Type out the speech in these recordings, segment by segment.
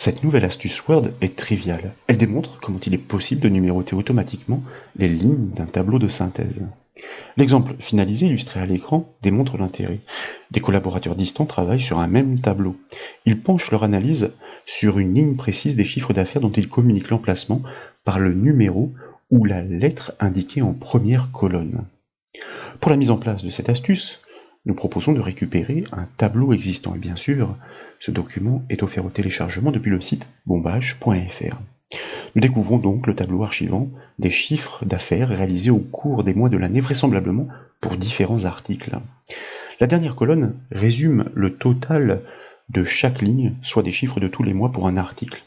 Cette nouvelle astuce Word est triviale. Elle démontre comment il est possible de numéroter automatiquement les lignes d'un tableau de synthèse. L'exemple finalisé illustré à l'écran démontre l'intérêt. Des collaborateurs distants travaillent sur un même tableau. Ils penchent leur analyse sur une ligne précise des chiffres d'affaires dont ils communiquent l'emplacement par le numéro ou la lettre indiquée en première colonne. Pour la mise en place de cette astuce, nous proposons de récupérer un tableau existant et bien sûr, ce document est offert au téléchargement depuis le site bombage.fr. Nous découvrons donc le tableau archivant des chiffres d'affaires réalisés au cours des mois de l'année, vraisemblablement pour différents articles. La dernière colonne résume le total de chaque ligne, soit des chiffres de tous les mois pour un article.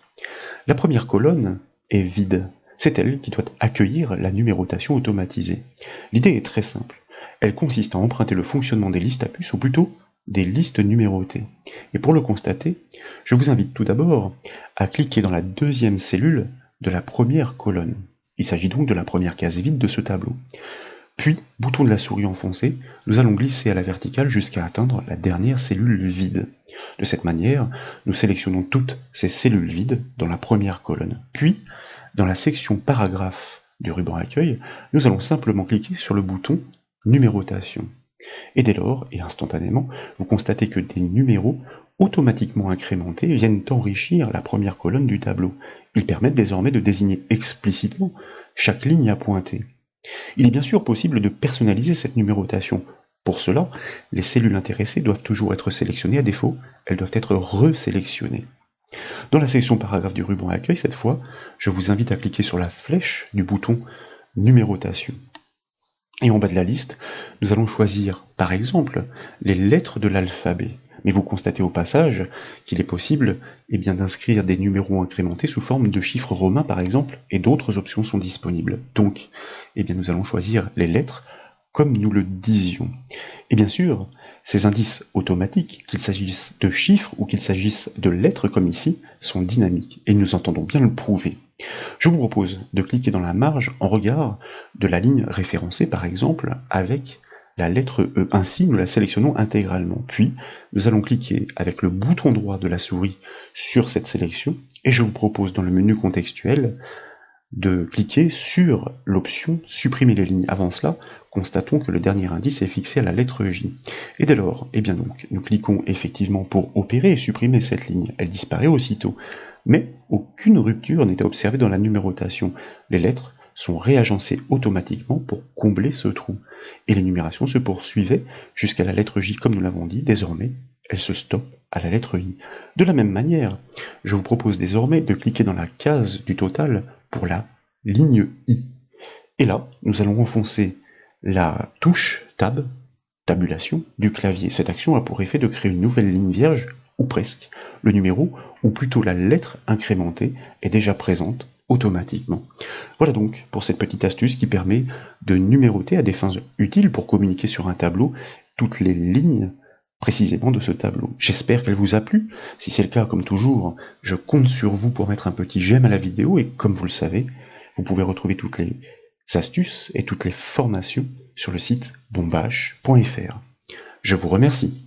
La première colonne est vide. C'est elle qui doit accueillir la numérotation automatisée. L'idée est très simple. Elle consiste à emprunter le fonctionnement des listes à puces, ou plutôt des listes numérotées. Et pour le constater, je vous invite tout d'abord à cliquer dans la deuxième cellule de la première colonne. Il s'agit donc de la première case vide de ce tableau. Puis, bouton de la souris enfoncé, nous allons glisser à la verticale jusqu'à atteindre la dernière cellule vide. De cette manière, nous sélectionnons toutes ces cellules vides dans la première colonne. Puis, dans la section paragraphe du ruban accueil, nous allons simplement cliquer sur le bouton numérotation. Et dès lors, et instantanément, vous constatez que des numéros automatiquement incrémentés viennent enrichir la première colonne du tableau. Ils permettent désormais de désigner explicitement chaque ligne à pointer. Il est bien sûr possible de personnaliser cette numérotation. Pour cela, les cellules intéressées doivent toujours être sélectionnées, à défaut, elles doivent être resélectionnées. Dans la section paragraphe du ruban accueil, cette fois, je vous invite à cliquer sur la flèche du bouton numérotation. Et en bas de la liste, nous allons choisir, par exemple, les lettres de l'alphabet. Mais vous constatez au passage qu'il est possible d'inscrire des numéros incrémentés sous forme de chiffres romains, par exemple, et d'autres options sont disponibles. Donc, nous allons choisir les lettres comme nous le disions. Et bien sûr, ces indices automatiques, qu'il s'agisse de chiffres ou qu'il s'agisse de lettres comme ici, sont dynamiques, et nous entendons bien le prouver. Je vous propose de cliquer dans la marge en regard de la ligne référencée, par exemple, avec la lettre E. Ainsi, nous la sélectionnons intégralement. Puis, nous allons cliquer avec le bouton droit de la souris sur cette sélection, et je vous propose dans le menu contextuel de cliquer sur l'option « Supprimer les lignes ». Avant cela, constatons que le dernier indice est fixé à la lettre J. Et dès lors, nous cliquons effectivement pour opérer et supprimer cette ligne. Elle disparaît aussitôt. Mais aucune rupture n'est à observer dans la numérotation. Les lettres sont réagencées automatiquement pour combler ce trou. Et l'énumération se poursuivait jusqu'à la lettre J, comme nous l'avons dit. Désormais, elle se stoppe à la lettre I. De la même manière, je vous propose désormais de cliquer dans la case du total pour la ligne I. Et là, nous allons enfoncer la touche Tab, tabulation, du clavier. Cette action a pour effet de créer une nouvelle ligne vierge, ou presque. Le numéro, ou plutôt la lettre incrémentée, est déjà présente automatiquement. Voilà donc pour cette petite astuce qui permet de numéroter à des fins utiles pour communiquer sur un tableau toutes les lignes précisément de ce tableau. J'espère qu'elle vous a plu. Si c'est le cas, comme toujours, je compte sur vous pour mettre un petit j'aime à la vidéo, et comme vous le savez, vous pouvez retrouver toutes les astuces et toutes les formations sur le site bombage.fr. Je vous remercie.